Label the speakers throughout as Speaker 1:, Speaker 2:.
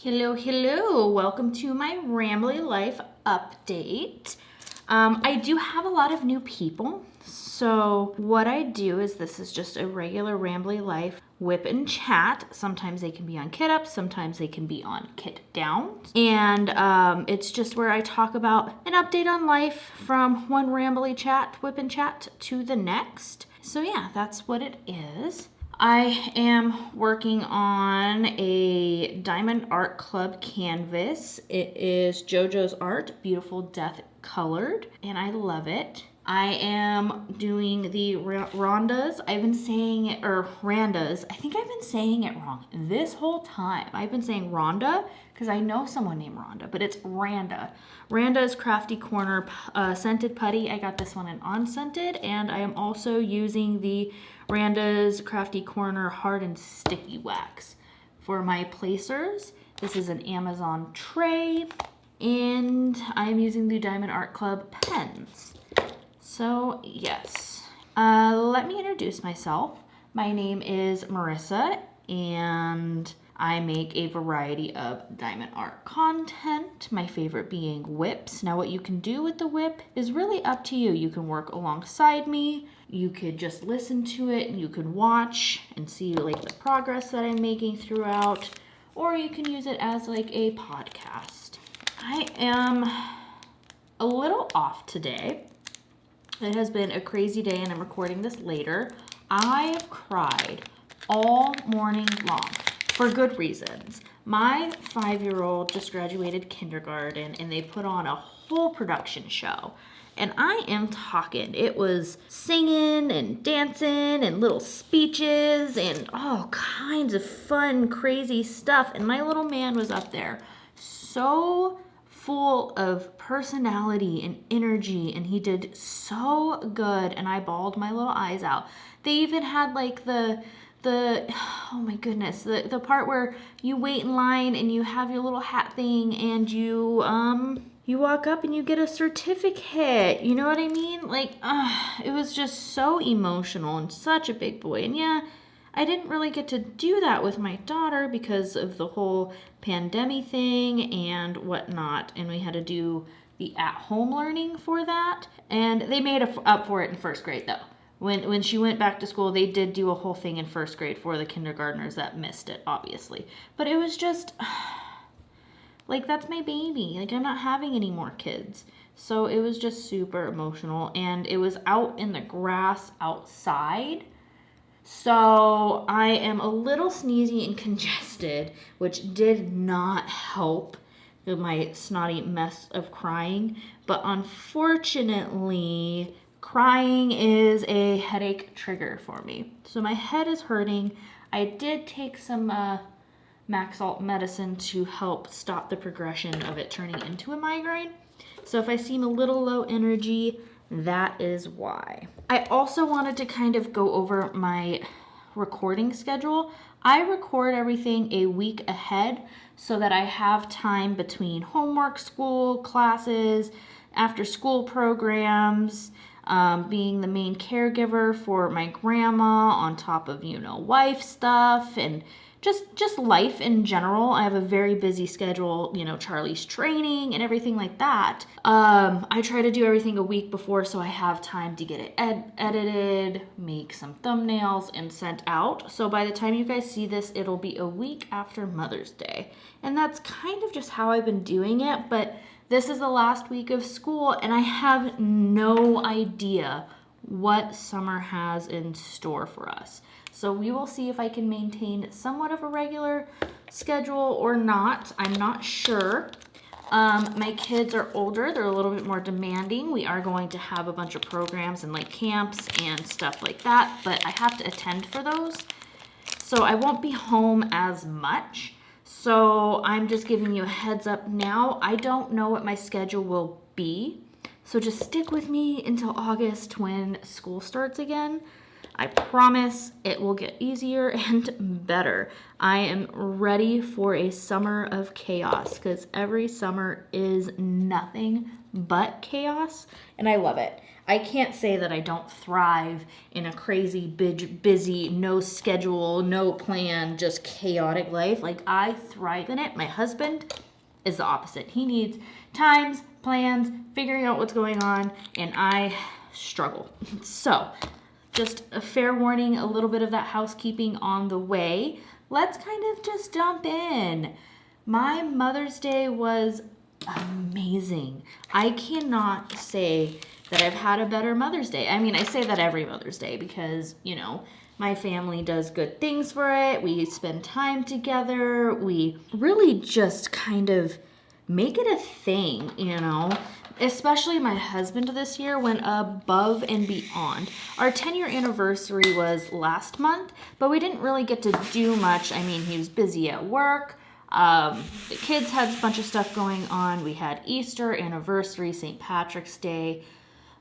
Speaker 1: Hello. Welcome to my Rambly Life update. I do have a lot of new people. So what I do is this is just a regular Rambly Life WIP and chat. Sometimes they can be on kit ups, sometimes they can be on kit downs. And it's just where I talk about an update on life from one Rambly chat, WIP and chat to the next. So yeah, that's what it is. I am working on a Diamond Art Club canvas. It is JoJo's art, Beautiful Death Colored, and I love it. I am doing the Randas. I've been saying it, or Randas. I think I've been saying it wrong this whole time. I've been saying Randa because I know someone named Randa, but it's Randa. Randa's Crafty Corner Scented Putty. I got this one in unscented, and I am also using the Randa's Crafty Corner Hard and Sticky Wax for my placers. This is an Amazon tray, and I'm using the Diamond Art Club pens. So yes, let me introduce myself. My name is Marissa, and I make a variety of diamond art content, my favorite being WIPs. Now what you can do with the WIP is really up to you. You can work alongside me, you could just listen to it, and you can watch and see like the progress that I'm making throughout, or you can use it as like a podcast. I am a little off today. It has been a crazy day and I'm recording this later. I have cried all morning long for good reasons. My 5-year-old just graduated kindergarten and they put on a whole production show. And I am talking. It was singing and dancing and little speeches and all kinds of fun, crazy stuff. And my little man was up there so full of personality and energy, and he did so good, and I bawled my little eyes out. They even had like the oh my goodness, the part where you wait in line and you have your little hat thing and you walk up and you get a certificate. You know what I mean? Like, it was just so emotional and such a big boy. And yeah, I didn't really get to do that with my daughter because of the whole pandemic thing and whatnot. And we had to do the at-home learning for that. And they made up for it in first grade, though. When she went back to school, they did do a whole thing in first grade for the kindergartners that missed it, obviously. But it was just, like, that's my baby. Like, I'm not having any more kids. So it was just super emotional. And it was out in the grass outside. So I am a little sneezy and congested, which did not help my snotty mess of crying. But unfortunately, crying is a headache trigger for me. So my head is hurting. I did take some Maxalt medicine to help stop the progression of it turning into a migraine. So if I seem a little low energy, that is why. I also wanted to kind of go over my recording schedule. I record everything a week ahead so that I have time between homework, school, classes, after school programs, being the main caregiver for my grandma on top of, wife stuff and just life in general. I have a very busy schedule, Charlie's training and everything like that. I try to do everything a week before so I have time to get it edited, make some thumbnails, and sent out. So by the time you guys see this, it'll be a week after Mother's Day. And that's kind of just how I've been doing it, but this is the last week of school and I have no idea what summer has in store for us. So we will see if I can maintain somewhat of a regular schedule or not. I'm not sure. My kids are older. They're a little bit more demanding. We are going to have a bunch of programs and like camps and stuff like that, but I have to attend for those. So I won't be home as much. So I'm just giving you a heads up now. I don't know what my schedule will be. So just stick with me until August when school starts again. I promise it will get easier and better. I am ready for a summer of chaos because every summer is nothing but chaos, and I love it. I can't say that I don't thrive in a crazy, busy, no schedule, no plan, just chaotic life. Like, I thrive in it. My husband is the opposite. He needs times, plans, figuring out what's going on, and I struggle. So, just a fair warning, a little bit of that housekeeping on the way. Let's kind of just jump in. My Mother's Day was amazing. I cannot say that I've had a better Mother's Day. I mean, I say that every Mother's Day because, you know, my family does good things for it. We spend time together. We really just kind of make it a thing, you know. Especially my husband this year went above and beyond. Our 10-year anniversary was last month, but we didn't really get to do much. I mean, he was busy at work. The kids had a bunch of stuff going on. We had Easter, anniversary, St. Patrick's Day,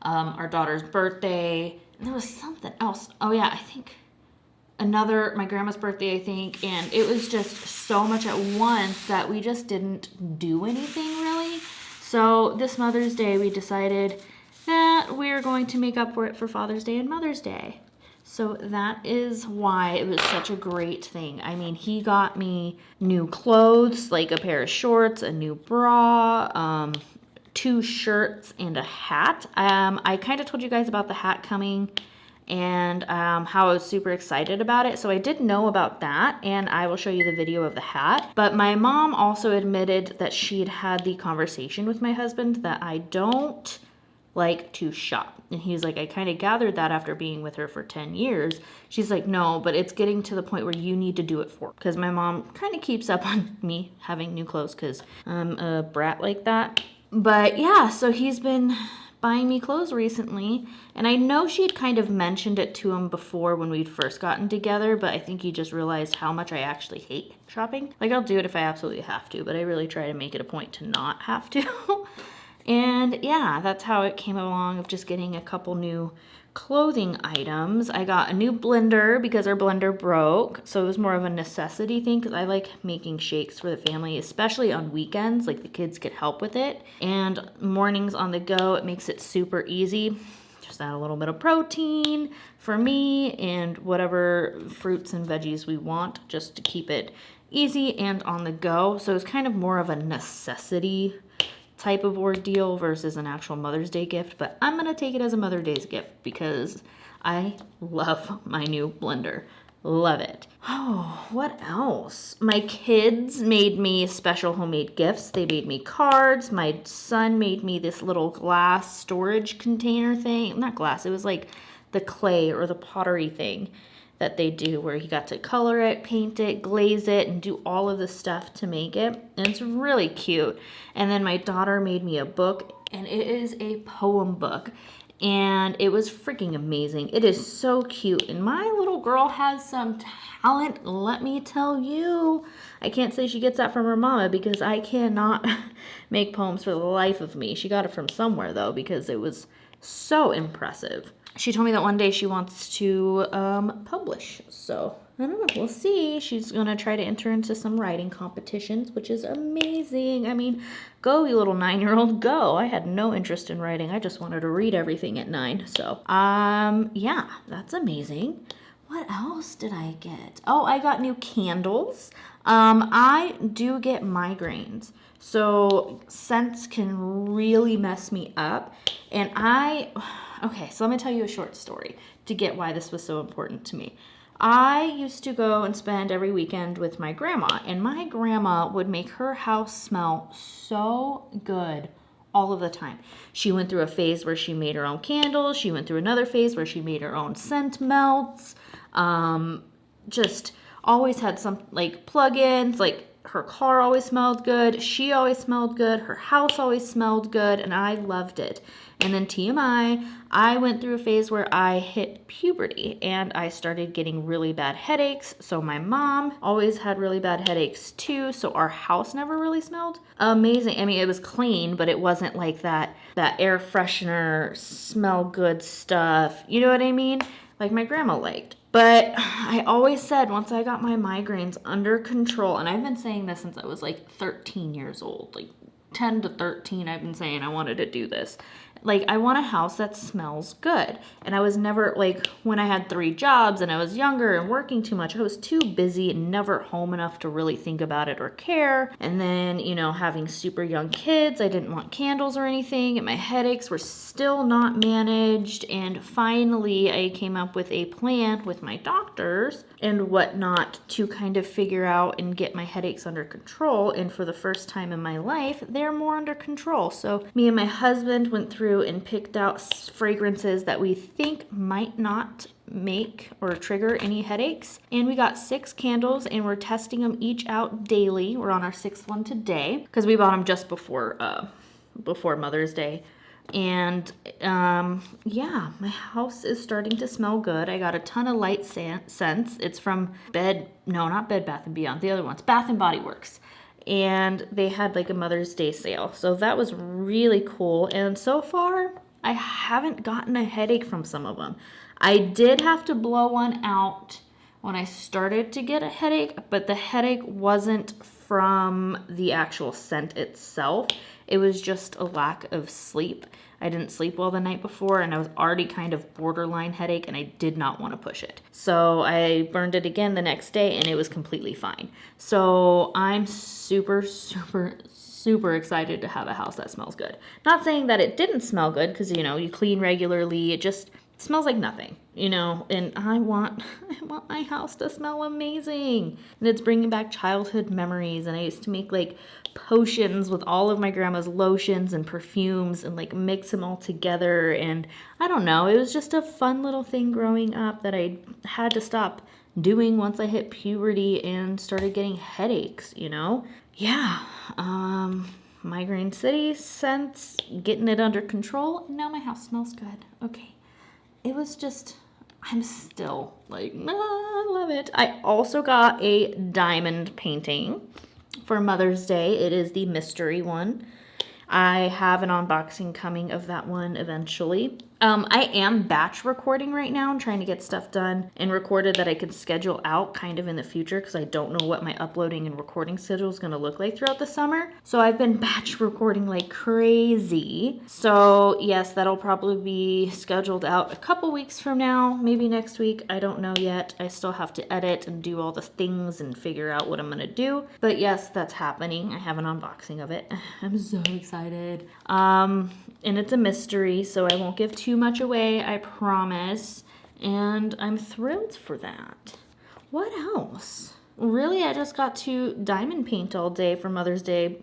Speaker 1: our daughter's birthday. And there was something else. Oh yeah, I think my grandma's birthday, I think. And it was just so much at once that we just didn't do anything really. So this Mother's Day, we decided that we're going to make up for it for Father's Day and Mother's Day. So that is why it was such a great thing. I mean, he got me new clothes, like a pair of shorts, a new bra, 2 shirts, and a hat. I kind of told you guys about the hat coming and how I was super excited about it. So I did know about that, and I will show you the video of the hat. But my mom also admitted that she'd had the conversation with my husband that I don't like to shop. And he's like, I kind of gathered that after being with her for 10 years. She's like, no, but it's getting to the point where you need to do it for, because my mom kind of keeps up on me having new clothes because I'm a brat like that. But yeah, so he's been buying me clothes recently, and I know she had kind of mentioned it to him before when we'd first gotten together, but I think he just realized how much I actually hate shopping. Like, I'll do it if I absolutely have to, but I really try to make it a point to not have to. And yeah, that's how it came along, of just getting a couple new clothing items. I got a new blender because our blender broke, so it was more of a necessity thing because I like making shakes for the family, especially on weekends. Like, the kids could help with it, and mornings on the go, it makes it super easy. Just add a little bit of protein for me and whatever fruits and veggies we want, just to keep it easy and on the go. So it's kind of more of a necessity type of ordeal versus an actual Mother's Day gift, but I'm gonna take it as a Mother's Day gift because I love my new blender. Love it. Oh, what else? My kids made me special homemade gifts. They made me cards. My son made me this little glass storage container thing. Not glass, it was like the clay or the pottery thing that they do, where he got to color it, paint it, glaze it, and do all of the stuff to make it. And it's really cute. And then my daughter made me a book, and it is a poem book. And it was freaking amazing. It is so cute. And my little girl has some talent, let me tell you. I can't say she gets that from her mama because I cannot make poems for the life of me. She got it from somewhere though, because it was so impressive. She told me that one day she wants to publish, so I don't know, we'll see. She's gonna try to enter into some writing competitions, which is amazing. I mean, go you little 9-year-old, go. I had no interest in writing. I just wanted to read everything at 9, so yeah, that's amazing. What else did I get? Oh, I got new candles. I do get migraines, so scents can really mess me up, and okay, so let me tell you a short story to get why this was so important to me. I used to go and spend every weekend with my grandma, and my grandma would make her house smell so good all of the time. She went through a phase where she made her own candles. She went through another phase where she made her own scent melts. Just always had some like plug-ins, like her car always smelled good. She always smelled good. Her house always smelled good, and I loved it. And then TMI, I went through a phase where I hit puberty and I started getting really bad headaches. So my mom always had really bad headaches too. So our house never really smelled amazing. I mean, it was clean, but it wasn't like that air freshener, smell good stuff. You know what I mean? like my grandma liked. But I always said once I got my migraines under control, and I've been saying this since I was like 13 years old, like 10 to 13, I've been saying I wanted to do this. Like, I want a house that smells good. And I was never, like, when I had 3 jobs and I was younger and working too much, I was too busy and never home enough to really think about it or care. And then, you know, having super young kids, I didn't want candles or anything, and my headaches were still not managed. And finally, I came up with a plan with my doctors and whatnot to kind of figure out and get my headaches under control. And for the first time in my life, they're more under control. So me and my husband went through and picked out fragrances that we think might not make or trigger any headaches. And we got 6 candles and we're testing them each out daily. We're on our 6th one today because we bought them just before Mother's Day. And yeah, my house is starting to smell good. I got a ton of light scents. It's from not Bed Bath & Beyond, the other ones, Bath & Body Works. And they had like a Mother's Day sale. So that was really cool. And so far, I haven't gotten a headache from some of them. I did have to blow one out when I started to get a headache, but the headache wasn't from the actual scent itself. It was just a lack of sleep. I didn't sleep well the night before, and I was already kind of borderline headache, and I did not want to push it. So I burned it again the next day, and it was completely fine. So I'm super, super, super excited to have a house that smells good. Not saying that it didn't smell good, because, you know, you clean regularly. It just smells like nothing, you know, and I want my house to smell amazing. And it's bringing back childhood memories. And I used to make like potions with all of my grandma's lotions and perfumes and like mix them all together. And I don't know, it was just a fun little thing growing up that I had to stop doing once I hit puberty and started getting headaches, you know? Yeah, Migraine City scents, getting it under control. And now my house smells good. Okay. It was just, I'm still like, I love it. I also got a diamond painting for Mother's Day. It is the mystery one. I have an unboxing coming of that one eventually. I am batch recording right now. I'm trying to get stuff done and recorded that I could schedule out kind of in the future because I don't know what my uploading and recording schedule is going to look like throughout the summer. So I've been batch recording like crazy. So yes, that'll probably be scheduled out a couple weeks from now, maybe next week. I don't know yet. I still have to edit and do all the things and figure out what I'm going to do. But yes, that's happening. I have an unboxing of it. I'm so excited. And it's a mystery, so I won't give too much away, I promise. And I'm thrilled for that. What else? Really, I just got to diamond paint all day for Mother's Day.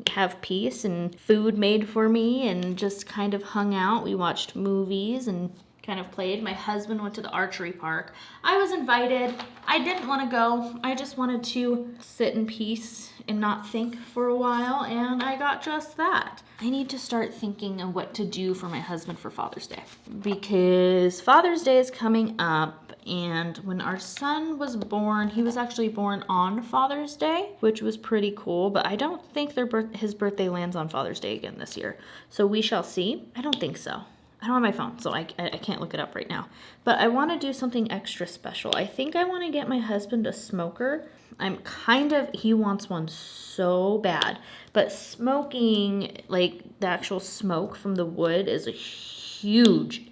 Speaker 1: Have peace and food made for me and just kind of hung out. We watched movies and kind of played. My husband went to the archery park. I was invited. I didn't want to go. I just wanted to sit in peace and not think for a while, and I got just that. I need to start thinking of what to do for my husband for Father's Day, because Father's Day is coming up, and when our son was born, he was actually born on Father's Day, which was pretty cool, but I don't think his birthday lands on Father's Day again this year, so we shall see. I don't think so. I don't have my phone, so I can't look it up right now. But I want to do something extra special. I think I want to get my husband a smoker. He wants one so bad. But smoking, like the actual smoke from the wood is a huge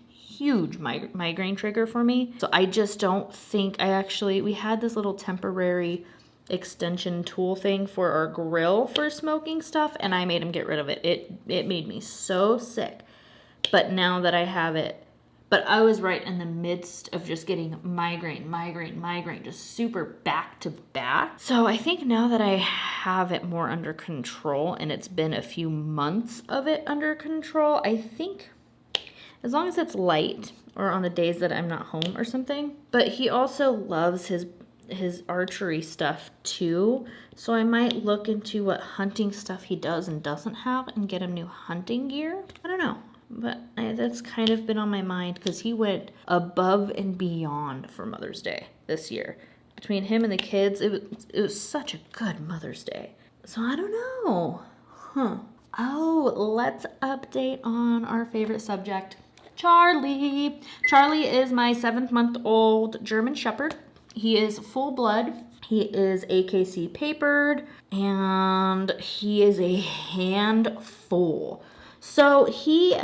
Speaker 1: migraine trigger for me. So I just don't think we had this little temporary extension tool thing for our grill for smoking stuff, and I made him get rid of it. It made me so sick. But now that I have it, but I was right in the midst of just getting migraine, just super back to back. So I think now that I have it more under control, and it's been a few months of it under control, I think as long as it's light or on the days that I'm not home or something. But he also loves his archery stuff too. So I might look into what hunting stuff he does and doesn't have and get him new hunting gear. I don't know. But that's kind of been on my mind because he went above and beyond for Mother's Day this year. Between him and the kids, it was such a good Mother's Day. So I don't know. Oh, let's update on our favorite subject, Charlie. Charlie is my 7-month-old German Shepherd. He is full blood. He is AKC papered, and he is a handful. So he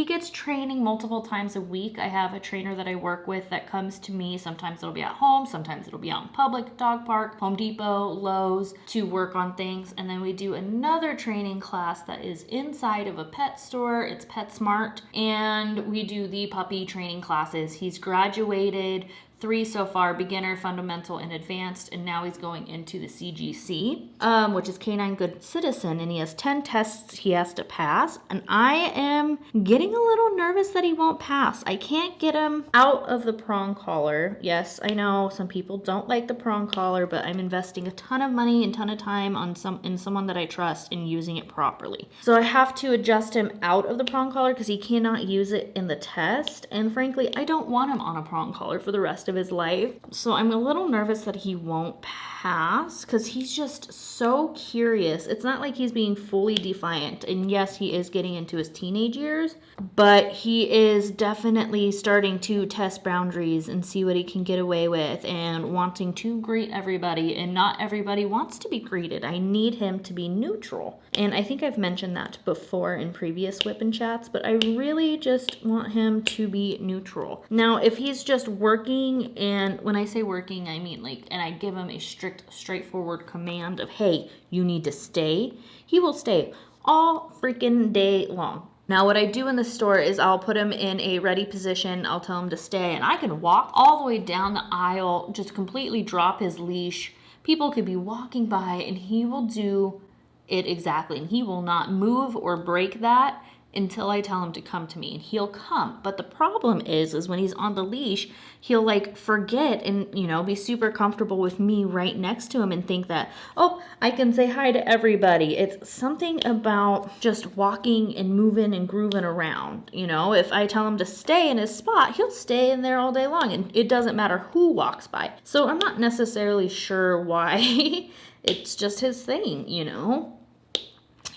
Speaker 1: gets training multiple times a week. I have a trainer that I work with that comes to me. Sometimes it'll be at home, sometimes it'll be out in public, dog park, Home Depot, Lowe's, to work on things. And then we do another training class that is inside of a pet store. It's PetSmart, and we do the puppy training classes. He's graduated 3 so far, beginner, fundamental, and advanced, and now he's going into the CGC, which is Canine Good Citizen, and he has 10 tests he has to pass, and I am getting a little nervous that he won't pass. I can't get him out of the prong collar. Yes, I know some people don't like the prong collar, but I'm investing a ton of money and ton of time in someone that I trust in using it properly. So I have to adjust him out of the prong collar because he cannot use it in the test, and frankly, I don't want him on a prong collar for the rest of his life. So I'm a little nervous that he won't pass because he's just so curious. It's not like he's being fully defiant. And yes, he is getting into his teenage years, but he is definitely starting to test boundaries and see what he can get away with and wanting to greet everybody. And not everybody wants to be greeted. I need him to be neutral. And I think I've mentioned that before in previous WIP and chats, but I really just want him to be neutral. Now, if he's just working, and when I say working, I mean and I give him a straightforward command of, hey, you need to stay, he will stay all freaking day long. Now, what I do in the store is I'll put him in a ready position. I'll tell him to stay, and I can walk all the way down the aisle, just completely drop his leash. People could be walking by, and he will do it exactly, and he will not move or break that until I tell him to come to me, and he'll come. But the problem is when he's on the leash, he'll forget and, be super comfortable with me right next to him and think that, oh, I can say hi to everybody. It's something about just walking and moving and grooving around. If I tell him to stay in his spot, he'll stay in there all day long, and it doesn't matter who walks by. So I'm not necessarily sure why. It's just his thing,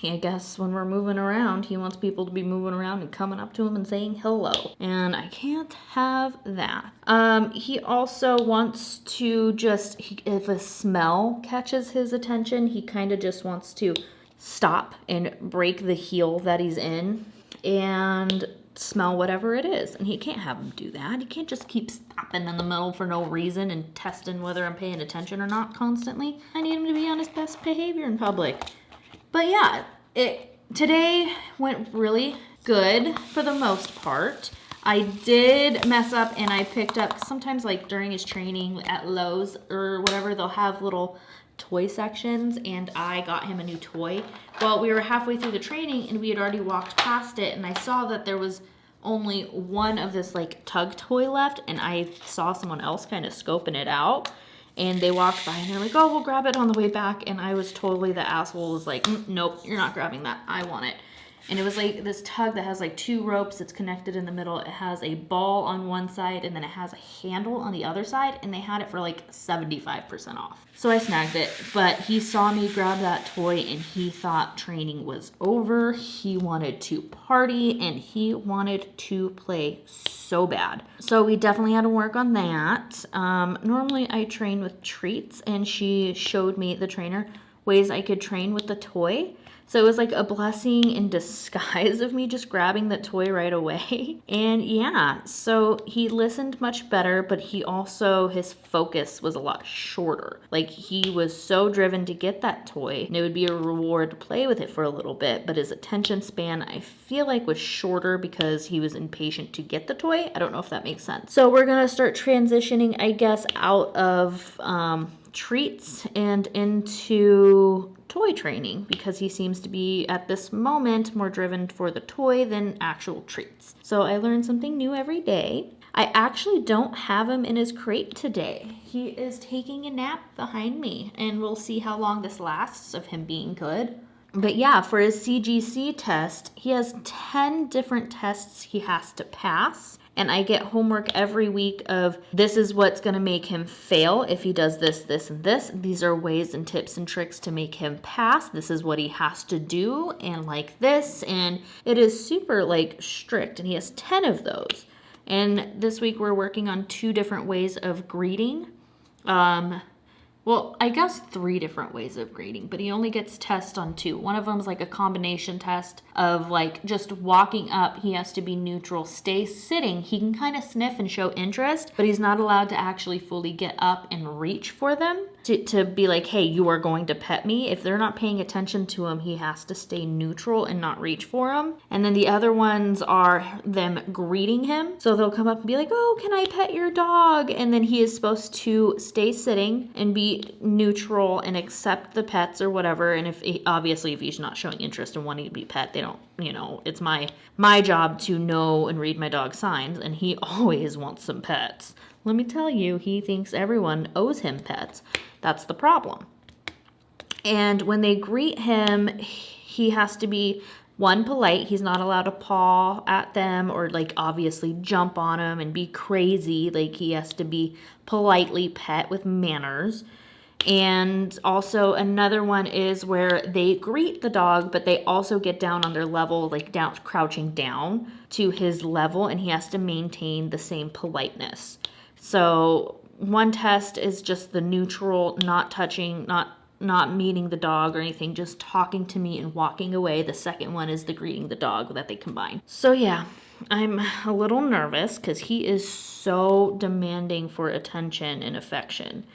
Speaker 1: I guess when we're moving around, he wants people to be moving around and coming up to him and saying hello. And I can't have that. He also wants to if a smell catches his attention, he kind of just wants to stop and break the heel that he's in and smell whatever it is. And he can't have him do that. He can't just keep stopping in the middle for no reason and testing whether I'm paying attention or not constantly. I need him to be on his best behavior in public. But yeah, today went really good for the most part. I did mess up and I picked up, sometimes during his training at Lowe's or whatever, they'll have little toy sections, and I got him a new toy. Well, we were halfway through the training and we had already walked past it, and I saw that there was only one of this tug toy left, and I saw someone else kind of scoping it out. And they walked by and they're like, oh, we'll grab it on the way back. And I was totally the asshole, was like, nope, you're not grabbing that. I want it. And it was this tug that has 2 ropes. It's connected in the middle. It has a ball on one side and then it has a handle on the other side. And they had it for 75% off. So I snagged it. But he saw me grab that toy and he thought training was over. He wanted to party and he wanted to play so bad. So we definitely had to work on that. Normally I train with treats, and she showed me, the trainer, ways I could train with the toy. So it was a blessing in disguise of me just grabbing that toy right away. And yeah, so he listened much better, but he also, his focus was a lot shorter. He was so driven to get that toy, and it would be a reward to play with it for a little bit, but his attention span, I feel was shorter because he was impatient to get the toy. I don't know if that makes sense. So we're gonna start transitioning, I guess, out of treats and into toy training, because he seems to be at this moment more driven for the toy than actual treats. So I learn something new every day. I actually don't have him in his crate today. He is taking a nap behind me, and we'll see how long this lasts of him being good. But yeah, for his CGC test, he has 10 different tests he has to pass. And I get homework every week of this is what's going to make him fail if he does this, this, and this. These are ways and tips and tricks to make him pass. This is what he has to do and like this. And it is super like strict, and he has 10 of those. And this week we're working on 2 different ways of greeting. Well, I guess 3 different ways of greeting, but he only gets tests on 2. One of them is like a combination test of like just walking up. He has to be neutral, stay sitting. He can kind of sniff and show interest, but he's not allowed to actually fully get up and reach for them to be like, hey, you are going to pet me. If they're not paying attention to him, he has to stay neutral and not reach for him. And then the other ones are them greeting him. So they'll come up and be like, oh, can I pet your dog? And then he is supposed to stay sitting and be neutral and accept the pets or whatever. And if he's not showing interest in wanting to be pet, they don't, it's my job to know and read my dog's signs, and he always wants some pets. Let me tell you, he thinks everyone owes him pets. That's the problem. And when they greet him, he has to be, 1, polite. He's not allowed to paw at them or like obviously jump on them and be crazy. Like he has to be politely pet with manners. And also another one is where they greet the dog, but they also get down on their level, like down, crouching down to his level, and he has to maintain the same politeness. So one test is just the neutral, not touching, not meeting the dog or anything, just talking to me and walking away. The second one is the greeting the dog that they combine. So yeah, I'm a little nervous because he is so demanding for attention and affection.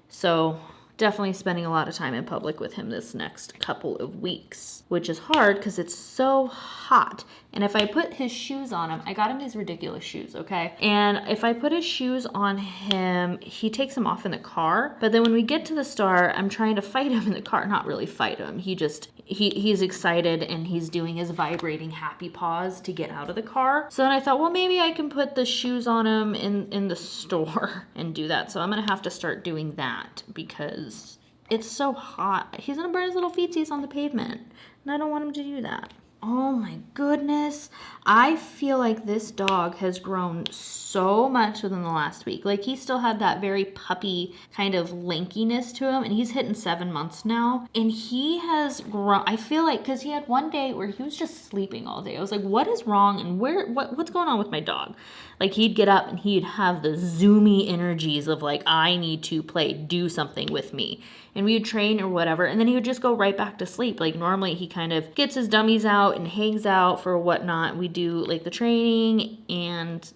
Speaker 1: So definitely spending a lot of time in public with him this next couple of weeks, which is hard because it's so hot. And if I put his shoes on him, I got him these ridiculous shoes, okay? And if I put his shoes on him, he takes them off in the car. But then when we get to the store, I'm trying to fight him in the car. Not really fight him. He's excited and he's doing his vibrating happy paws to get out of the car. So then I thought, well, maybe I can put the shoes on him in the store and do that. So I'm gonna have to start doing that because it's so hot. He's gonna burn his little feetsies on the pavement, and I don't want him to do that. Oh my goodness. I feel like this dog has grown so much within the last week. Like he still had that very puppy kind of lankiness to him, and he's hitting 7 months now. And he has grown, I feel like, because he had one day where he was just sleeping all day. I was like, what is wrong and what's going on with my dog? Like he'd get up and he'd have the zoomy energies of like, I need to play, do something with me. And we would train or whatever, and then he would just go right back to sleep. Like normally he kind of gets his dummies out and hangs out for whatnot. We do like the training and,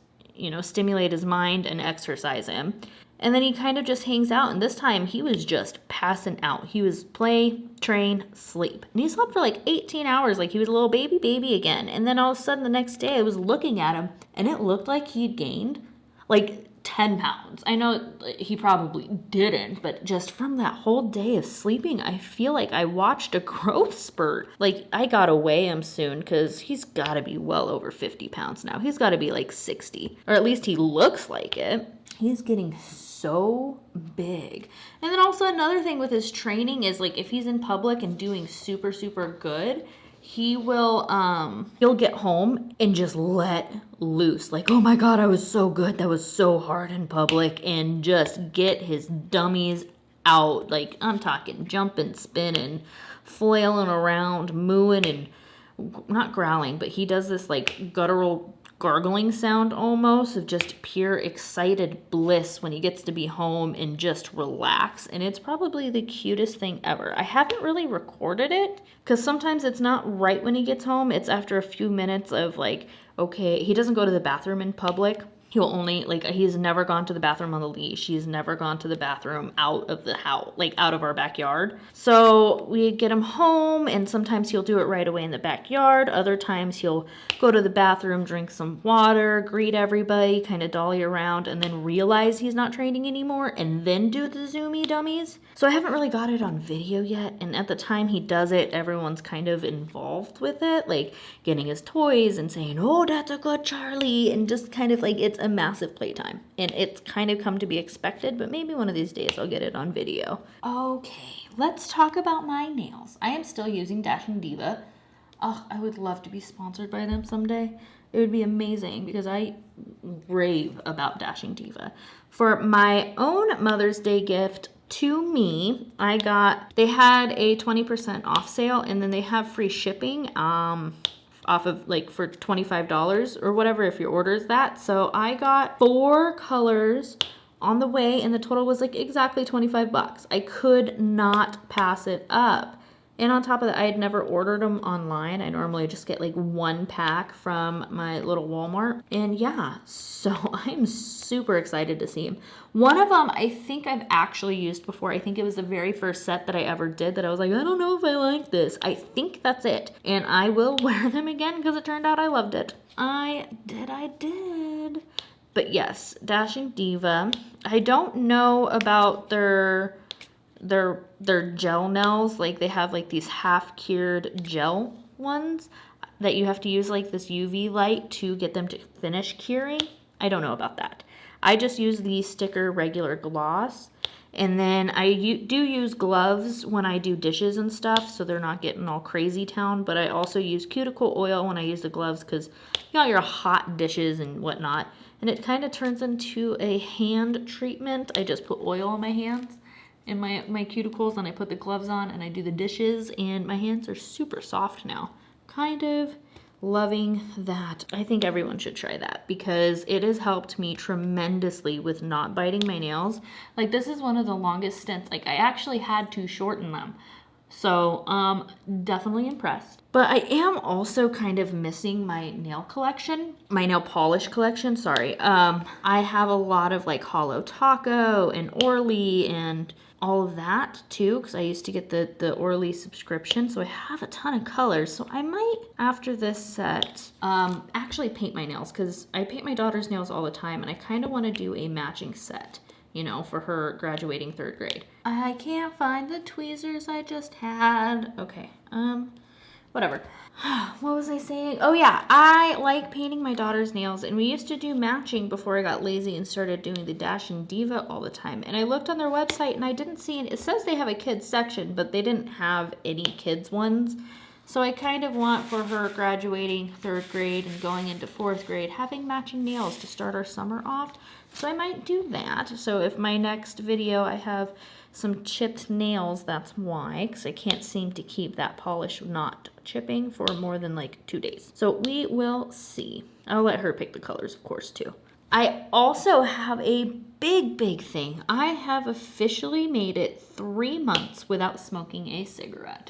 Speaker 1: stimulate his mind and exercise him. And then he kind of just hangs out. And this time he was just passing out. He was play, train, sleep. And he slept for like 18 hours. Like he was a little baby again. And then all of a sudden the next day I was looking at him and it looked like he'd gained like 10 pounds. I know he probably didn't, but just from that whole day of sleeping, I feel like I watched a growth spurt. Like I gotta weigh him soon because he's gotta be well over 50 pounds now. He's gotta be like 60, or at least he looks like it. He's getting so big. And then also another thing with his training is like if he's in public and doing super, super good, he will, he'll get home and just let loose. Like, oh my God, I was so good. That was so hard in public, and just get his dummies out. Like I'm talking jumping, spinning, flailing around, mooing, and not growling, but he does this like guttural gargling sound almost of just pure excited bliss when he gets to be home and just relax. And it's probably the cutest thing ever. I haven't really recorded it because sometimes it's not right when he gets home. It's after a few minutes of like, okay, he doesn't go to the bathroom in public. He'll only, like, he's never gone to the bathroom on the leash. He's never gone to the bathroom out of the house, like out of our backyard. So we get him home, and sometimes he'll do it right away in the backyard. Other times he'll go to the bathroom, drink some water, greet everybody, kind of dolly around, and then realize he's not training anymore, and then do the zoomy dummies. So I haven't really got it on video yet, and at the time he does it, everyone's kind of involved with it, like getting his toys and saying, oh, that's a good Charlie, and just kind of like, it's a massive playtime, and it's kind of come to be expected, but maybe one of these days I'll get it on video. Okay, let's talk about my nails. I am still using Dashing Diva. Oh, I would love to be sponsored by them someday. It would be amazing because I rave about Dashing Diva. For my own Mother's Day gift to me, they had a 20% off sale, and then they have free shipping off of like for $25 or whatever if your order is that. So I got 4 colors on the way, and the total was like exactly 25 bucks. I could not pass it up. And on top of that, I had never ordered them online. I normally just get like 1 pack from my little Walmart. And yeah, so I'm super excited to see them. One of them I think I've actually used before. I think it was the very first set that I ever did that I was like, I don't know if I like this. I think that's it. And I will wear them again because it turned out I loved it. I did. But yes, Dashing Diva. I don't know about their gel nails. Like they have like these half cured gel ones that you have to use like this UV light to get them to finish curing. I don't know about that. I just use the sticker regular gloss, and then I do use gloves when I do dishes and stuff, so they're not getting all crazy town. But I also use cuticle oil when I use the gloves because you know your hot dishes and whatnot, and it kind of turns into a hand treatment. I just put oil on my hands and my cuticles, and I put the gloves on and I do the dishes, and my hands are super soft now. Kind of loving that. I think everyone should try that because it has helped me tremendously with not biting my nails. Like this is one of the longest stints. Like I actually had to shorten them. So definitely impressed. But I am also kind of missing my nail collection, my nail polish collection, sorry. I have a lot of like Hollow Taco and Orly and all of that too, because I used to get the Orly subscription, so I have a ton of colors. So I might, after this set, actually paint my nails, because I paint my daughter's nails all the time, and I kind of want to do a matching set, you know, for her graduating 3rd grade. I can't find the tweezers I just had. Okay, whatever. What was I saying? Oh yeah, I like painting my daughter's nails, and we used to do matching before I got lazy and started doing the Dashing Diva all the time. And I looked on their website and I didn't see it. It says they have a kids section, but they didn't have any kids ones. So I kind of want for her graduating 3rd grade and going into 4th grade, having matching nails to start our summer off. So I might do that. So if my next video I have some chipped nails, that's why, because I can't seem to keep that polish not chipping for more than like 2 days. So we will see. I'll let her pick the colors, of course, too. I also have a big thing. I have officially made it 3 months without smoking a cigarette.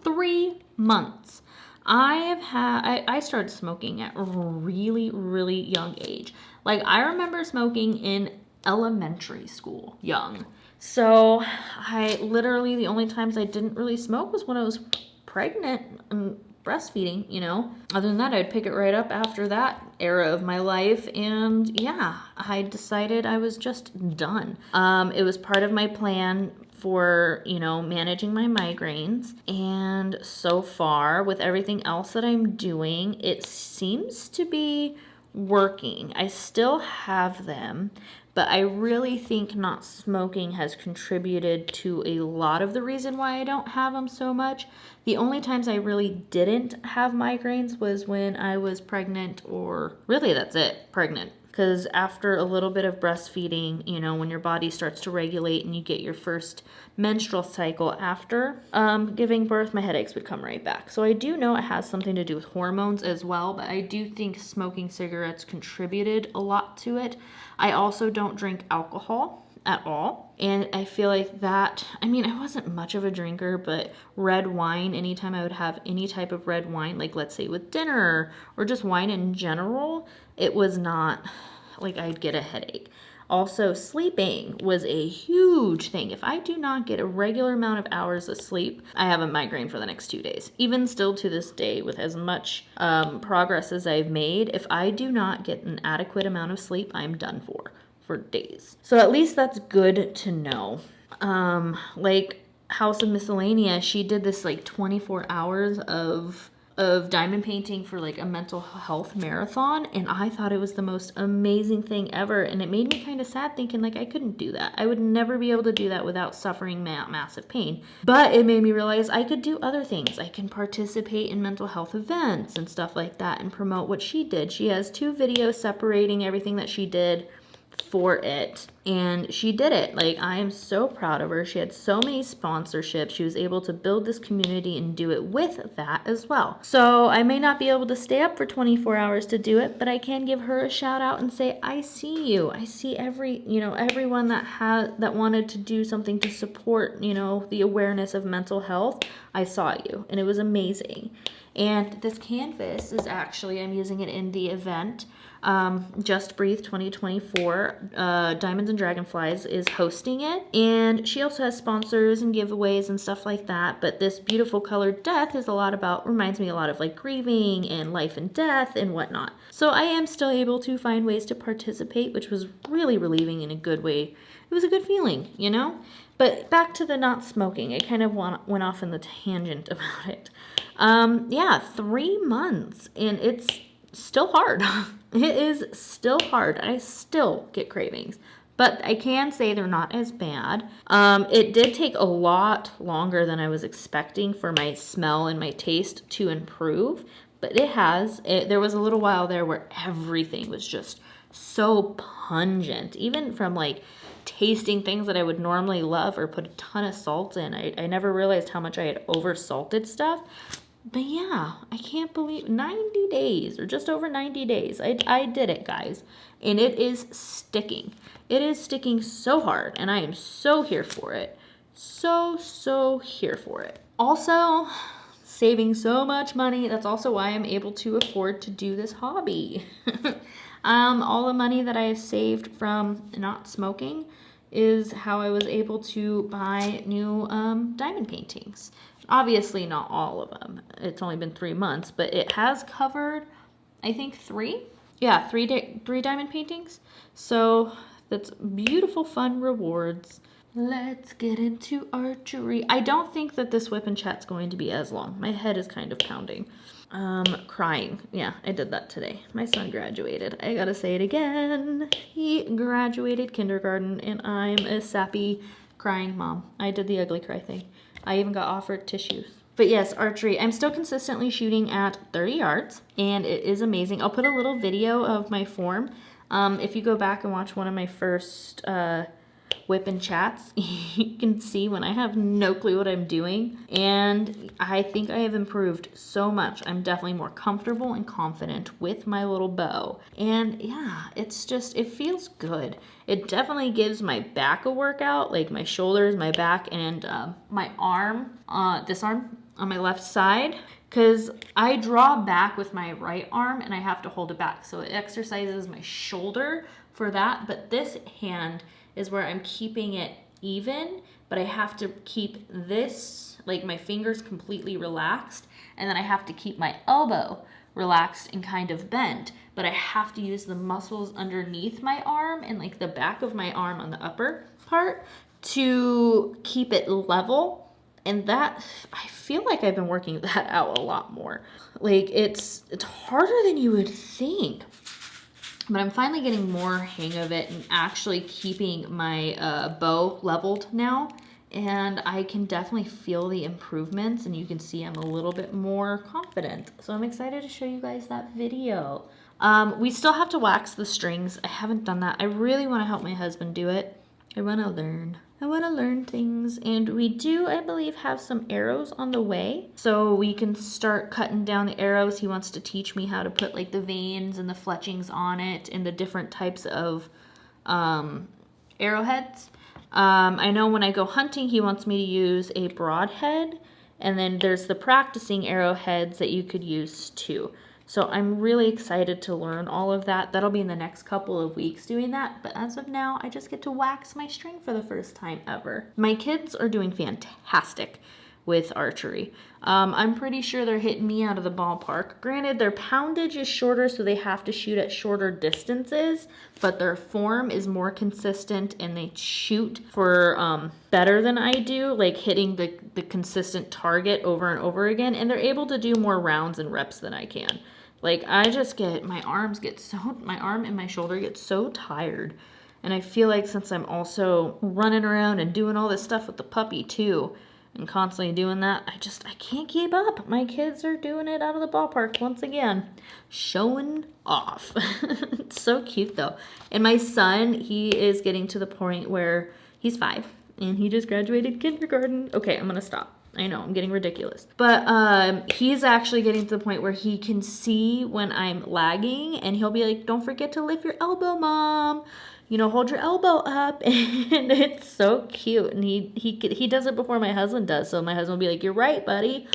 Speaker 1: 3 months. I started smoking at a really young age. Like I remember smoking in elementary school, young. So I literally, the only times I didn't really smoke was when I was pregnant and breastfeeding, you know. Other than that, I'd pick it right up after that era of my life. And yeah, I decided I was just done. It was part of my plan for, you know, managing my migraines. And so far, with everything else that I'm doing, it seems to be working. I still have them, but I really think not smoking has contributed to a lot of the reason why I don't have them so much. The only times I really didn't have migraines was when I was pregnant, or really that's it, pregnant. Because after a little bit of breastfeeding, you know, when your body starts to regulate and you get your first menstrual cycle after giving birth, my headaches would come right back. So I do know it has something to do with hormones as well, but I do think smoking cigarettes contributed a lot to it. I also don't drink alcohol at all. And I feel like that, I mean, I wasn't much of a drinker, but red wine, anytime I would have any type of red wine, like let's say with dinner or just wine in general, it was not like I'd get a headache. Also, sleeping was a huge thing. If I do not get a regular amount of hours of sleep, I have a migraine for the next 2 days. Even still to this day, with as much progress as I've made, if I do not get an adequate amount of sleep, I'm done for days. So at least that's good to know. Like House of Miscellanea, she did this like 24 hours of of diamond painting for like a mental health marathon, and I thought it was the most amazing thing ever, and it made me kind of sad thinking like I couldn't do that. I would never be able to do that without suffering massive pain. But it made me realize I could do other things. I can participate in mental health events and stuff like that and promote what she did. She has 2 videos separating everything that she did for it, and she did it. Like, I am so proud of her. She had so many sponsorships. She was able to build this community and do it with that as well. So I may not be able to stay up for 24 hours to do it, but I can give her a shout out and say, I see you. I see everyone that wanted to do something to support, the awareness of mental health. I saw you, and it was amazing. And this canvas is actually, I'm using it in the event. Just Breathe 2024, Diamonds and Dragonflies is hosting it, and she also has sponsors and giveaways and stuff like that. But this beautiful colored death is reminds me a lot of like grieving and life and death and whatnot. So I am still able to find ways to participate, which was really relieving in a good way. It was a good feeling, But back to the not smoking, I kind of went off in the tangent about it. 3 months, and it's still hard. It is still hard. I still get cravings, but I can say they're not as bad. It did take a lot longer than I was expecting for my smell and my taste to improve, but it has. There was a little while there where everything was just so pungent, even from like tasting things that I would normally love or put a ton of salt in. I never realized how much I had over salted stuff. But yeah, I can't believe 90 days or just over 90 days. I did it, guys. And it is sticking. It is sticking so hard, and I am so here for it. So here for it. Also, saving so much money. That's also why I'm able to afford to do this hobby. All the money that I have saved from not smoking is how I was able to buy new diamond paintings. Obviously not all of them. It's only been 3 months, but it has covered, I think, 3? Yeah, 3 diamond paintings. So that's beautiful, fun rewards. Let's get into archery. I don't think that this whip and chat's going to be as long. My head is kind of pounding. Crying. Yeah, I did that today. My son graduated. I gotta say it again. He graduated kindergarten, and I'm a sappy, crying mom. I did the ugly cry thing. I even got offered tissues. But yes, archery. I'm still consistently shooting at 30 yards, and it is amazing. I'll put a little video of my form. If you go back and watch one of my first whip and chats, you can see when I have no clue what I'm doing, and I think I have improved so much. I'm definitely more comfortable and confident with my little bow, and yeah, it feels good. It definitely gives my back a workout, like my shoulders, my back, and my arm, this arm on my left side, because I draw back with my right arm and I have to hold it back, so it exercises my shoulder for that. But this hand is where I'm keeping it even, but I have to keep this, like my fingers completely relaxed, and then I have to keep my elbow relaxed and kind of bent, but I have to use the muscles underneath my arm and like the back of my arm on the upper part to keep it level. And that, I feel like I've been working that out a lot more. Like it's harder than you would think. But I'm finally getting more hang of it and actually keeping my bow leveled now. And I can definitely feel the improvements, and you can see I'm a little bit more confident. So I'm excited to show you guys that video. We still have to wax the strings. I haven't done that. I really want to help my husband do it. I want to learn. I want to learn things. And we do, I believe, have some arrows on the way. So we can start cutting down the arrows. He wants to teach me how to put like the veins and the fletchings on it and the different types of arrowheads. I know when I go hunting, he wants me to use a broadhead. And then there's the practicing arrowheads that you could use too. So I'm really excited to learn all of that. That'll be in the next couple of weeks doing that. But as of now, I just get to wax my string for the first time ever. My kids are doing fantastic. with archery. I'm pretty sure they're hitting me out of the ballpark. Granted, their poundage is shorter, so they have to shoot at shorter distances, but their form is more consistent and they shoot for better than I do, like hitting the consistent target over and over again, and they're able to do more rounds and reps than I can. Like, I just get, my arm and my shoulder get so tired. And I feel like since I'm also running around and doing all this stuff with the puppy too, and constantly doing that, I can't keep up. My kids are doing it out of the ballpark once again. Showing off. It's so cute though. And my son, he is getting to the point where he's 5 and he just graduated kindergarten. Okay, I'm gonna stop. I know, I'm getting ridiculous. But he's actually getting to the point where he can see when I'm lagging and he'll be like, don't forget to lift your elbow, Mom. You know, hold your elbow up. And it's so cute. And he does it before my husband does. So my husband will be like, you're right, buddy.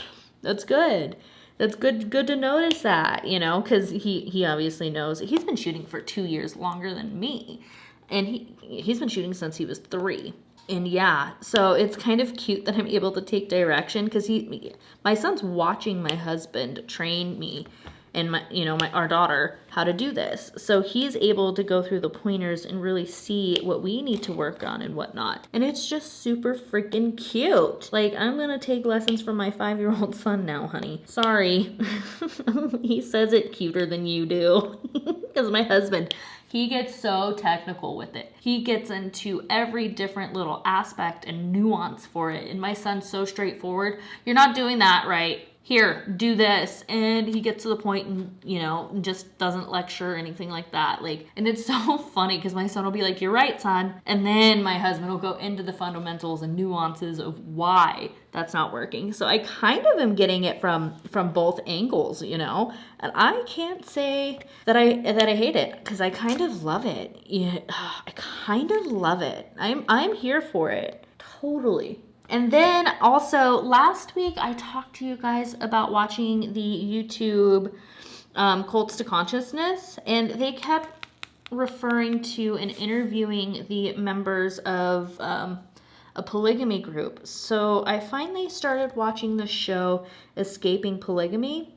Speaker 1: That's good. That's good to notice that, you know, because he obviously knows. He's been shooting for 2 years longer than me. And he's been shooting since he was 3. And yeah, so it's kind of cute that I'm able to take direction because my son's watching my husband train me and our daughter how to do this. So he's able to go through the pointers and really see what we need to work on and whatnot. And it's just super freaking cute. Like, I'm gonna take lessons from my 5-year-old son now, honey. Sorry. He says it cuter than you do. Because my husband, he gets so technical with it. He gets into every different little aspect and nuance for it. And my son's so straightforward. You're not doing that right. Here, do this. And he gets to the point and, you know, just doesn't lecture or anything like that. Like, and it's so funny because my son will be like, you're right, son. And then my husband will go into the fundamentals and nuances of why that's not working. So I kind of am getting it from both angles, you know. And I can't say that I hate it because I kind of love it. Yeah, I kind of love it. I'm here for it. Totally. And then also last week I talked to you guys about watching the YouTube Cults to Consciousness, and they kept referring to and interviewing the members of a polygamy group. So I finally started watching the show Escaping Polygamy,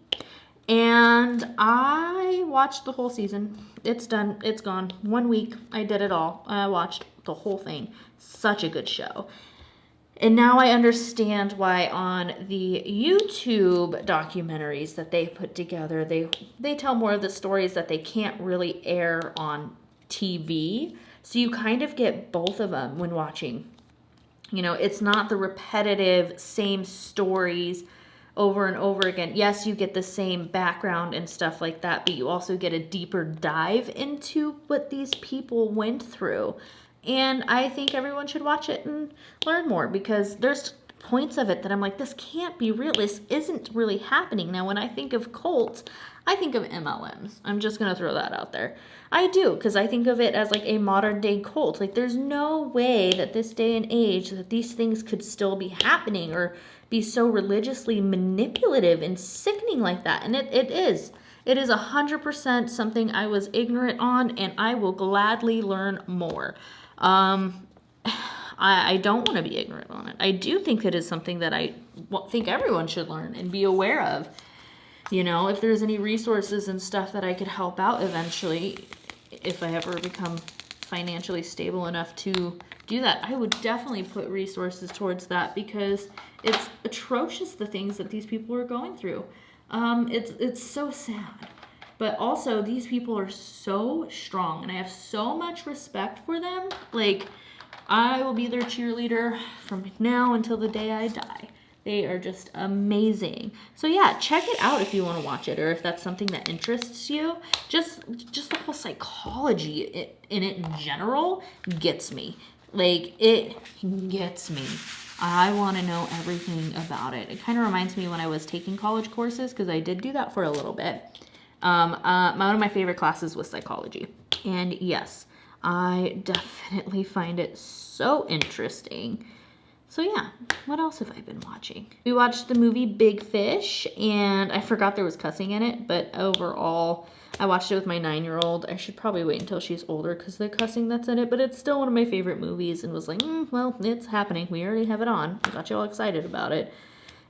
Speaker 1: and I watched the whole season. It's done. It's gone. 1 week. I did it all. I watched the whole thing. Such a good show. And now I understand why on the YouTube documentaries that they put together, they tell more of the stories that they can't really air on TV. So you kind of get both of them when watching. You know, it's not the repetitive same stories over and over again. Yes, you get the same background and stuff like that, but you also get a deeper dive into what these people went through. And I think everyone should watch it and learn more because there's points of it that I'm like, this can't be real. This isn't really happening. Now, when I think of cults, I think of MLMs. I'm just going to throw that out there. I do, because I think of it as like a modern day cult. Like, there's no way that this day and age that these things could still be happening or be so religiously manipulative and sickening like that. And it is. It is 100% something I was ignorant on, and I will gladly learn more. I don't want to be ignorant on it. I do think it is something that I think everyone should learn and be aware of. You know, if there's any resources and stuff that I could help out eventually, if I ever become financially stable enough to do that, I would definitely put resources towards that because it's atrocious the things that these people are going through. It's so sad. But also, these people are so strong, and I have so much respect for them. Like, I will be their cheerleader from now until the day I die. They are just amazing. So yeah, check it out if you want to watch it, or if that's something that interests you. Just the whole psychology in it in general gets me. Like, it gets me. I want to know everything about it. It kind of reminds me when I was taking college courses, because I did do that for a little bit. One of my favorite classes was psychology. And yes, I definitely find it so interesting. So yeah, what else have I been watching? We watched the movie Big Fish, and I forgot there was cussing in it, but overall, I watched it with my 9-year-old. I should probably wait until she's older because the cussing that's in it, but it's still one of my favorite movies, and was like, well, it's happening. We already have it on. I got you all excited about it.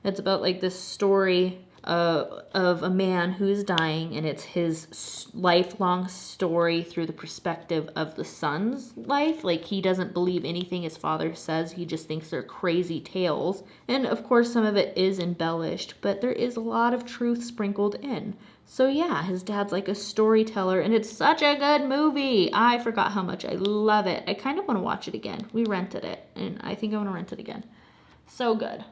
Speaker 1: It's about like this story of a man who's dying, and it's his lifelong story through the perspective of the son's life. Like, he doesn't believe anything his father says. He just thinks they're crazy tales. And of course, some of it is embellished, but there is a lot of truth sprinkled in. So yeah, his dad's like a storyteller, and it's such a good movie. I forgot how much I love it. I kind of want to watch it again. We rented it, and I think I want to rent it again. So good.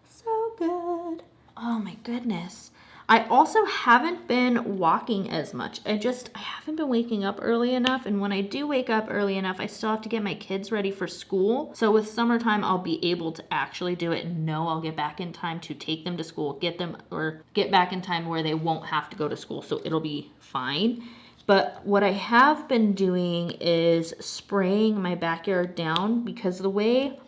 Speaker 1: So good. Oh my goodness. I also haven't been walking as much. I haven't been waking up early enough. And when I do wake up early enough, I still have to get my kids ready for school. So with summertime, I'll be able to actually do it and know I'll get back in time to take them to school, get back in time where they won't have to go to school. So it'll be fine. But what I have been doing is spraying my backyard down, because the way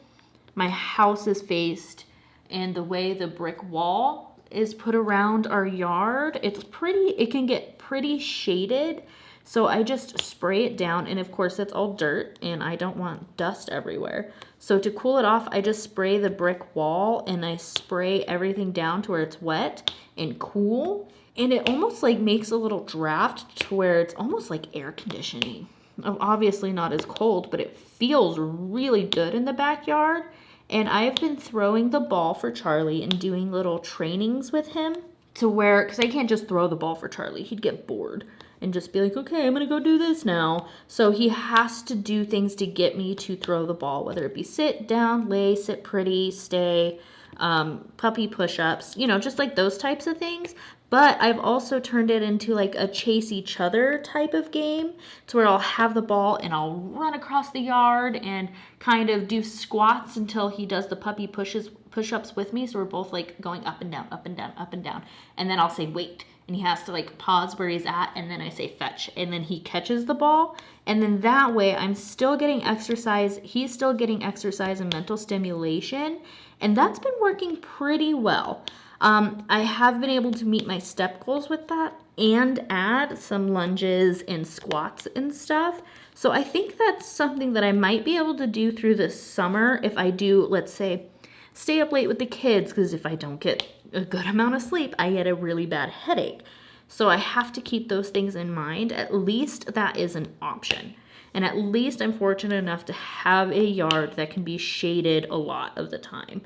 Speaker 1: my house is faced and the way the brick wall is put around our yard, it can get pretty shaded. So I just spray it down, and of course that's all dirt and I don't want dust everywhere. So to cool it off, I just spray the brick wall and I spray everything down to where it's wet and cool. And it almost like makes a little draft to where it's almost like air conditioning. Obviously not as cold, but it feels really good in the backyard. And I've been throwing the ball for Charlie and doing little trainings with him to where, because I can't just throw the ball for Charlie. He'd get bored and just be like, okay, I'm going to go do this now. So he has to do things to get me to throw the ball, whether it be sit down, lay, sit pretty, stay, puppy push-ups, just like those types of things. But I've also turned it into like a chase each other type of game, to where I'll have the ball and I'll run across the yard and kind of do squats until he does the puppy push-ups with me. So we're both like going up and down, up and down, up and down. And then I'll say wait, and he has to like pause where he's at, and then I say fetch, and then he catches the ball. And then that way I'm still getting exercise, he's still getting exercise and mental stimulation, and that's been working pretty well. I have been able to meet my step goals with that and add some lunges and squats and stuff. So I think that's something that I might be able to do through the summer if I do, let's say, stay up late with the kids, because if I don't get a good amount of sleep, I get a really bad headache. So I have to keep those things in mind. At least that is an option. And at least I'm fortunate enough to have a yard that can be shaded a lot of the time.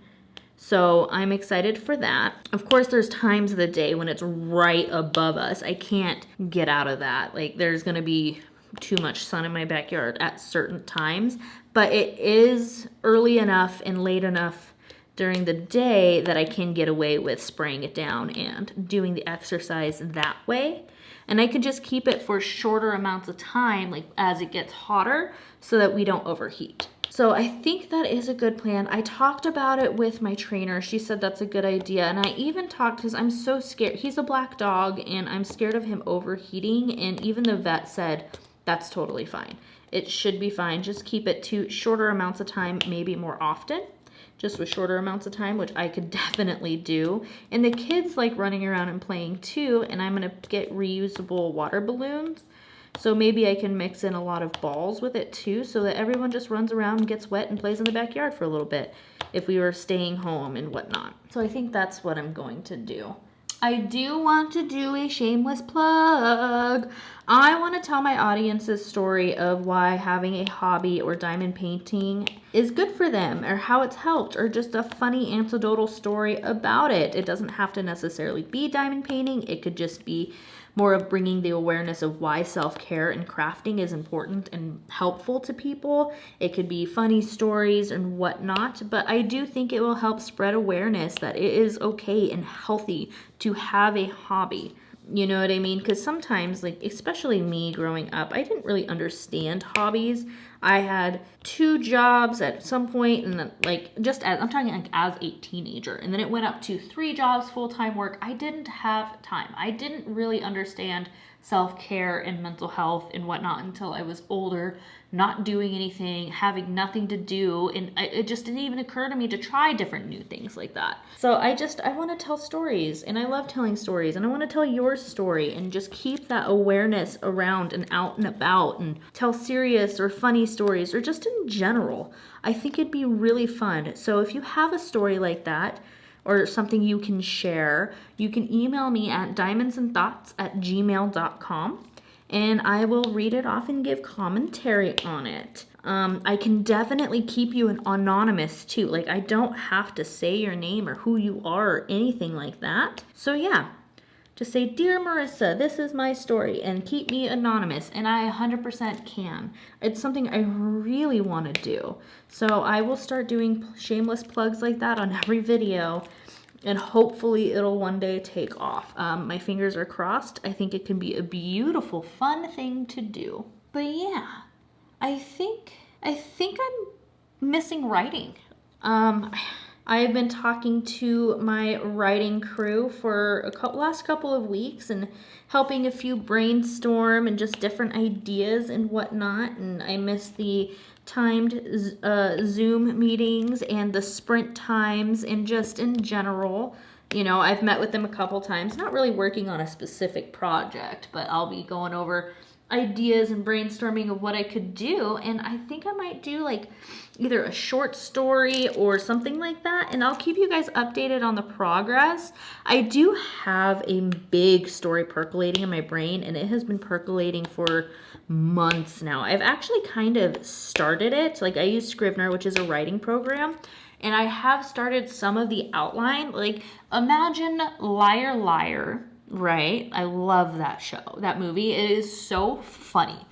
Speaker 1: So I'm excited for that. Of course, there's times of the day when it's right above us. I can't get out of that. Like, there's going to be too much sun in my backyard at certain times. But it is early enough and late enough during the day that I can get away with spraying it down and doing the exercise that way. And I can just keep it for shorter amounts of time, like as it gets hotter, so that we don't overheat. So I think that is a good plan. I talked about it with my trainer. She said that's a good idea. And I even talked, because I'm so scared. He's a black dog and I'm scared of him overheating. And even the vet said that's totally fine. It should be fine. Just keep it to shorter amounts of time, maybe more often. Just with shorter amounts of time, which I could definitely do. And the kids like running around and playing too. And I'm going to get reusable water balloons. So maybe I can mix in a lot of balls with it too, so that everyone just runs around and gets wet and plays in the backyard for a little bit if we were staying home and whatnot. So I think that's what I'm going to do. I do want to do a shameless plug. I want to tell my audience's story of why having a hobby or diamond painting is good for them, or how it's helped, or just a funny anecdotal story about it. It doesn't have to necessarily be diamond painting. It could just be more of bringing the awareness of why self-care and crafting is important and helpful to people. It could be funny stories and whatnot, but I do think it will help spread awareness that it is okay and healthy to have a hobby. You know what I mean? Because sometimes, like, especially me growing up, I didn't really understand hobbies. I had 2 jobs at some point, and then, like, I'm talking like as a teenager, and then it went up to 3 jobs, full-time work. I didn't have time. I didn't really understand self-care and mental health and whatnot until I was older, not doing anything, having nothing to do, and it just didn't even occur to me to try different new things like that. So I want to tell stories, and I love telling stories, and I want to tell your story and just keep that awareness around and out and about, and tell serious or funny stories, or just in general. I think it'd be really fun. So if you have a story like that, or something you can share, you can email me at diamondsandthoughts@gmail.com, and I will read it off and give commentary on it. I can definitely keep you anonymous too. Like, I don't have to say your name or who you are or anything like that. So yeah, just say, "Dear Marissa, this is my story," and keep me anonymous, and I 100% can. It's something I really want to do. So I will start doing shameless plugs like that on every video, and hopefully it'll one day take off. My fingers are crossed. I think it can be a beautiful, fun thing to do. But yeah, I think I'm missing writing. I've been talking to my writing crew for last couple of weeks and helping a few brainstorm and just different ideas and whatnot. And I miss the timed Zoom meetings and the sprint times, and just in general. You know, I've met with them a couple times, not really working on a specific project, but I'll be going over ideas and brainstorming of what I could do. And I think I might do like either a short story or something like that, and I'll keep you guys updated on the progress. I do have a big story percolating in my brain, and it has been percolating for months now. I've actually kind of started it. Like, I use Scrivener, which is a writing program, and I have started some of the outline. Like, imagine Liar Liar, right? I love that show, that movie. It is so funny.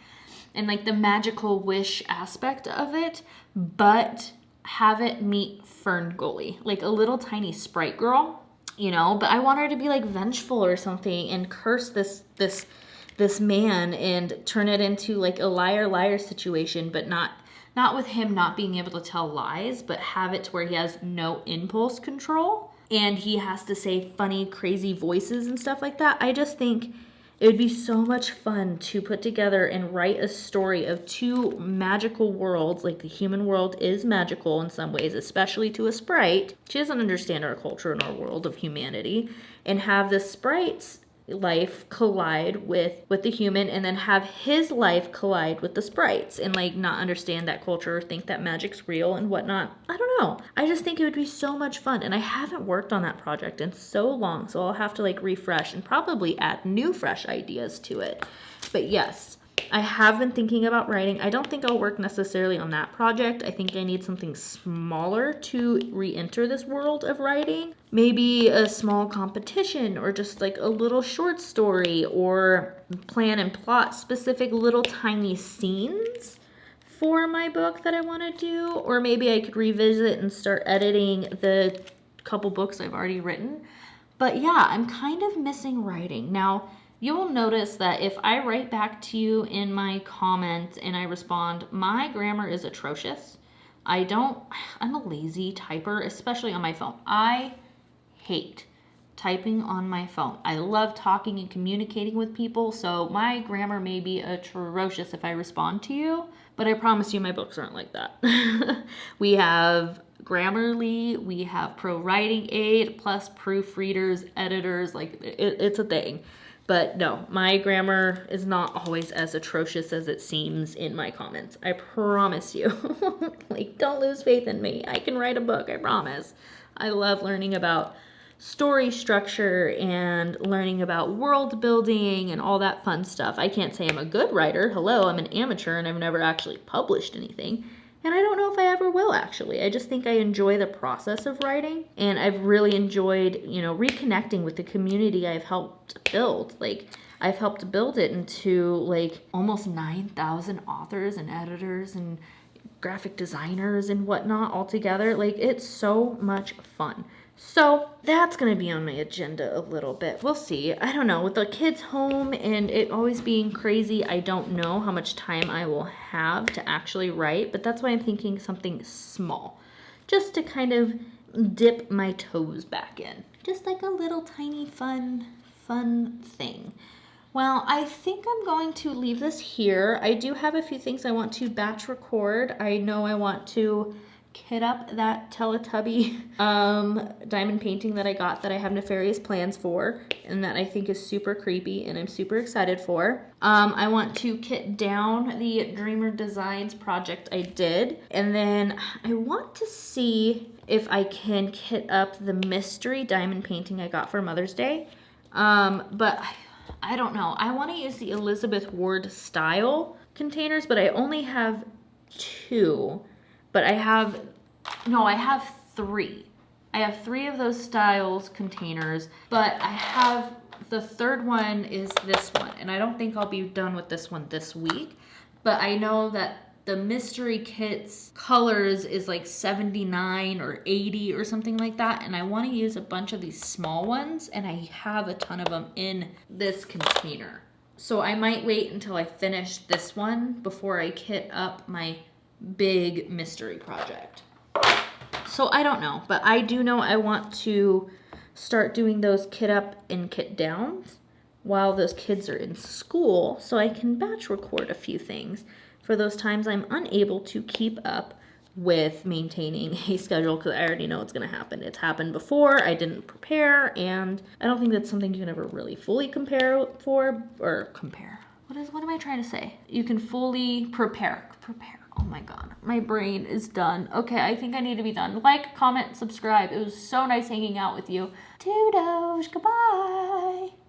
Speaker 1: And like the magical wish aspect of it, but have it meet Fern Gully, like a little tiny sprite girl, you know, but I want her to be like vengeful or something and curse this man and turn it into like a liar liar situation, but not with him not being able to tell lies, but have it to where he has no impulse control and he has to say funny, crazy voices and stuff like that. I just think it would be so much fun to put together and write a story of two magical worlds. Like, the human world is magical in some ways, especially to a sprite. She doesn't understand our culture and our world of humanity. And have the sprite's life collide with the human, and then have his life collide with the sprites, and like not understand that culture or think that magic's real and whatnot. I don't know. I just think it would be so much fun, and I haven't worked on that project in so long, so I'll have to like refresh and probably add new fresh ideas to it. But yes, I have been thinking about writing. I don't think I'll work necessarily on that project. I think I need something smaller to re-enter this world of writing. Maybe a small competition, or just like a little short story, or plan and plot specific little tiny scenes for my book that I want to do. Or maybe I could revisit and start editing the couple books I've already written. But yeah, I'm kind of missing writing. Now, you will notice that if I write back to you in my comments and I respond, my grammar is atrocious. I'm a lazy typer, especially on my phone. I hate typing on my phone. I love talking and communicating with people, so my grammar may be atrocious if I respond to you, but I promise you my books aren't like that. We have Grammarly, we have Pro Writing Aid, plus proofreaders, editors, like it's a thing. But no, my grammar is not always as atrocious as it seems in my comments. I promise you. Like, don't lose faith in me. I can write a book, I promise. I love learning about story structure and learning about world building and all that fun stuff. I can't say I'm a good writer. Hello, I'm an amateur and I've never actually published anything. And I don't know if I ever will, actually. I just think I enjoy the process of writing. And I've really enjoyed, you know, reconnecting with the community I've helped build. Like, I've helped build it into, like, almost 9,000 authors and editors and graphic designers and whatnot all together. Like, it's so much fun. So that's going to be on my agenda a little bit. We'll see. I don't know. With the kids home and it always being crazy, I don't know how much time I will have to actually write. But that's why I'm thinking something small, just to kind of dip my toes back in. Just like a little tiny fun thing. Well, I think I'm going to leave this here. I do have a few things I want to batch record. I know I want to kit up that Teletubby diamond painting that I got that I have nefarious plans for, and that I think is super creepy and I'm super excited for. I want to kit down the Dreamer Designs project I did, and then I want to see if I can kit up the mystery diamond painting I got for Mother's Day. But I don't know. I want to use the Elizabeth Ward style containers, but I only have 2. But I have 3. I have 3 of those styles containers, but I have the third one is this one, and I don't think I'll be done with this one this week, but I know that the mystery kit's colors is like 79 or 80 or something like that, and I want to use a bunch of these small ones, and I have a ton of them in this container. So I might wait until I finish this one before I kit up my big mystery project. So I don't know, but I do know I want to start doing those kit up and kit downs while those kids are in school, so I can batch record a few things for those times I'm unable to keep up with maintaining a schedule, because I already know it's going to happen. It's happened before, I didn't prepare, and I don't think that's something you can ever really fully compare. What am I trying to say? You can fully prepare. Oh my God, my brain is done. Okay, I think I need to be done. Like, comment, subscribe. It was so nice hanging out with you. Toodles, goodbye.